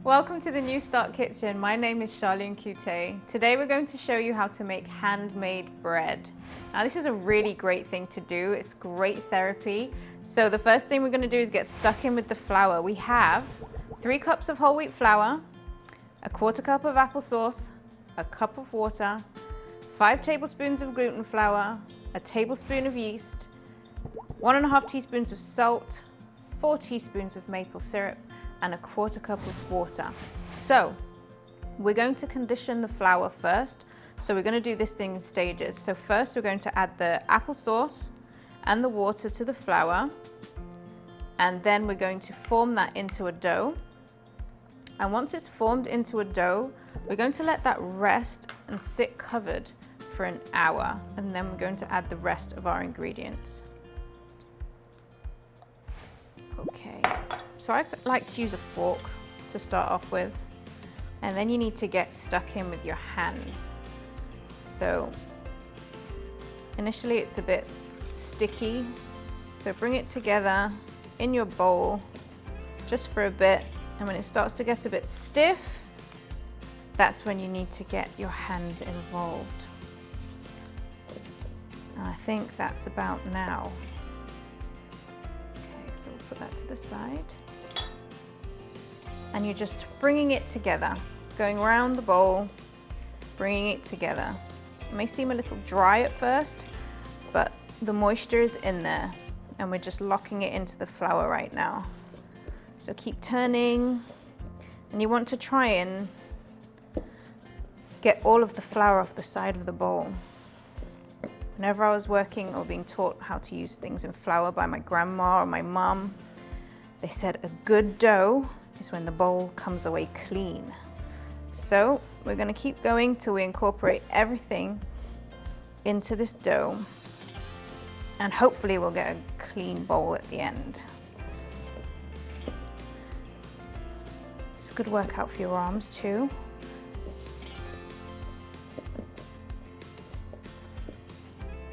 Welcome to the NEWSTART Kitchen. My name is Charlene Coutet. Today we're going to show you how to make handmade bread. Now this is a really great thing to do. It's great therapy. So the first thing we're going to do is get stuck in with the flour. We have 3 cups of whole wheat flour, a 1/4 cup of applesauce, a cup of water, 5 tablespoons of gluten flour, a tablespoon of yeast, 1½ teaspoons of salt, 4 teaspoons of maple syrup, and a 1/4 cup of water. So we're going to condition the flour first. So we're going to do this thing in stages. So first we're going to add the applesauce and the water to the flour, and then we're going to form that into a dough. And once it's formed into a dough, we're going to let that rest and sit covered for an hour, and then we're going to add the rest of our ingredients. Okay, so I like to use a fork to start off with, and then you need to get stuck in with your hands. So initially it's a bit sticky, so bring it together in your bowl just for a bit, and when it starts to get a bit stiff, that's when you need to get your hands involved. And I think that's about now. So we'll put that to the side. And you're just bringing it together, going around the bowl, bringing it together. It may seem a little dry at first, but the moisture is in there, and we're just locking it into the flour right now. So keep turning, and you want to try and get all of the flour off the side of the bowl. Whenever I was working or being taught how to use things in flour by my grandma or my mum, they said a good dough is when the bowl comes away clean. So we're going to keep going till we incorporate everything into this dough, and hopefully we'll get a clean bowl at the end. It's a good workout for your arms too.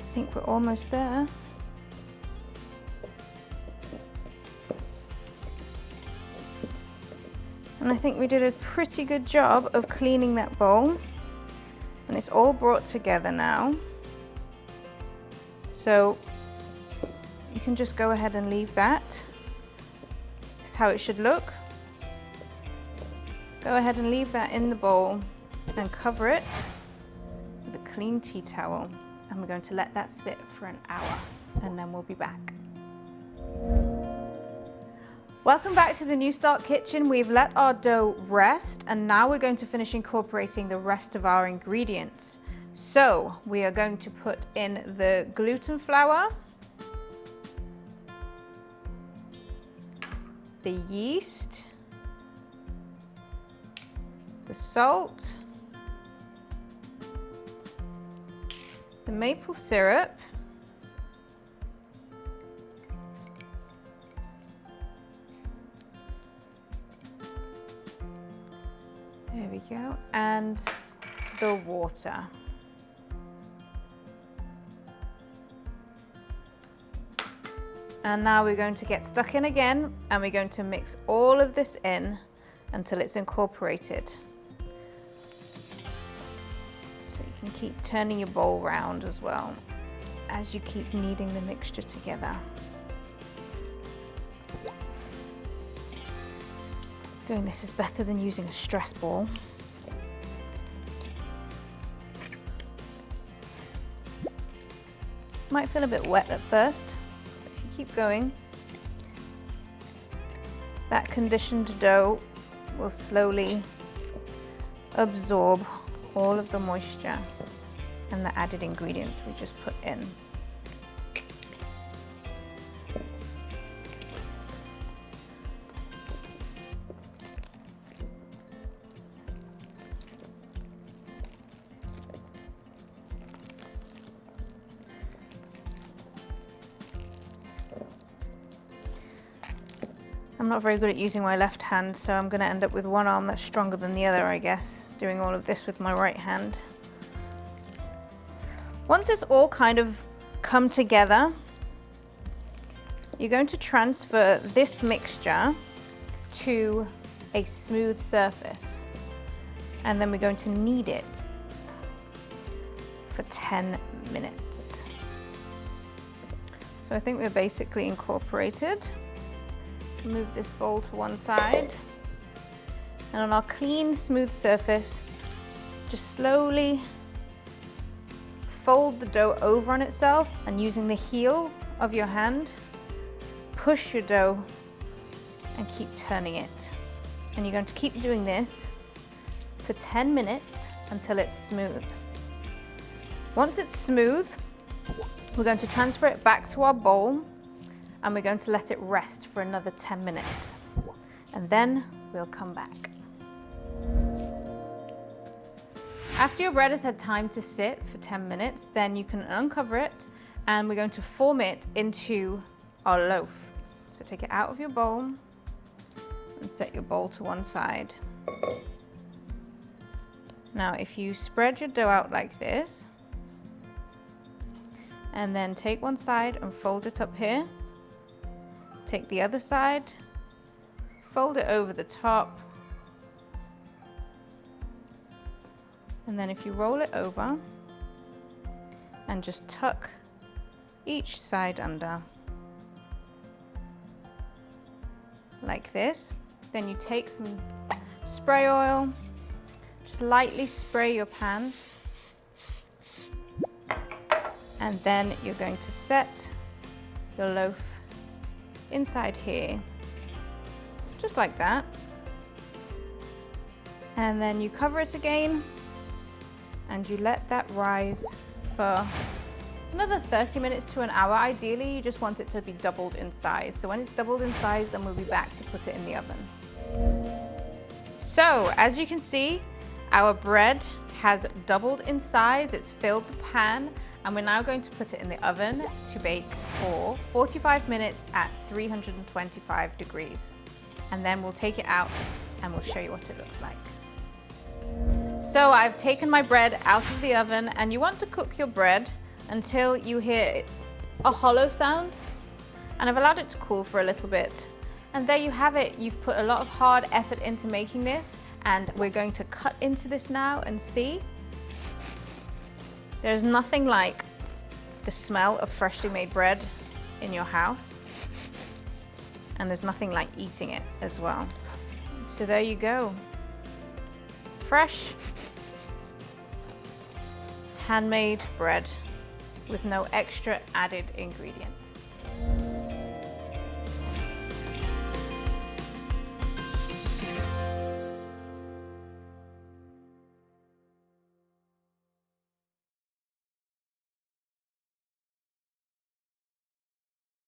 I think we're almost there. And I think we did a pretty good job of cleaning that bowl, and it's all brought together now. So you can just go ahead and leave that. This is how it should look. Go ahead and leave that in the bowl and cover it with a clean tea towel. And we're going to let that sit for an hour, and then we'll be back. Welcome back to the NEWSTART Kitchen. We've let our dough rest, and now we're going to finish incorporating the rest of our ingredients. So we are going to put in the gluten flour, the yeast, the salt, the maple syrup, there we go, and the water. And now we're going to get stuck in again, and we're going to mix all of this in until it's incorporated. So you can keep turning your bowl round as well as you keep kneading the mixture together. Doing this is better than using a stress ball. Might feel a bit wet at first, but if you keep going, that conditioned dough will slowly absorb all of the moisture and the added ingredients we just put in. I'm not very good at using my left hand, so I'm going to end up with one arm that's stronger than the other, I guess, doing all of this with my right hand. Once it's all kind of come together, you're going to transfer this mixture to a smooth surface. And then we're going to knead it for 10 minutes. So I think we're basically incorporated. Move this bowl to one side. And on our clean, smooth surface, just slowly fold the dough over on itself, and using the heel of your hand, push your dough and keep turning it. And you're going to keep doing this for 10 minutes until it's smooth. Once it's smooth, we're going to transfer it back to our bowl, and we're going to let it rest for another 10 minutes. And then we'll come back. After your bread has had time to sit for 10 minutes, then you can uncover it, and we're going to form it into our loaf. So take it out of your bowl and set your bowl to one side. Now, if you spread your dough out like this, and then take one side and fold it up here, take the other side, fold it over the top, and then if you roll it over and just tuck each side under like this, then you take some spray oil, just lightly spray your pan, and then you're going to set your loaf inside here, just like that. And then you cover it again, and you let that rise for another 30 minutes to an hour. Ideally, you just want it to be doubled in size. So when it's doubled in size, then we'll be back to put it in the oven. So as you can see, our bread has doubled in size. It's filled the pan, and we're now going to put it in the oven to bake for 45 minutes at 325 degrees. And then we'll take it out and we'll show you what it looks like. So I've taken my bread out of the oven, and you want to cook your bread until you hear a hollow sound. And I've allowed it to cool for a little bit. And there you have it. You've put a lot of hard effort into making this, and we're going to cut into this now and see. There's nothing like the smell of freshly made bread in your house. And there's nothing like eating it as well. So there you go. Fresh, handmade bread with no extra added ingredients.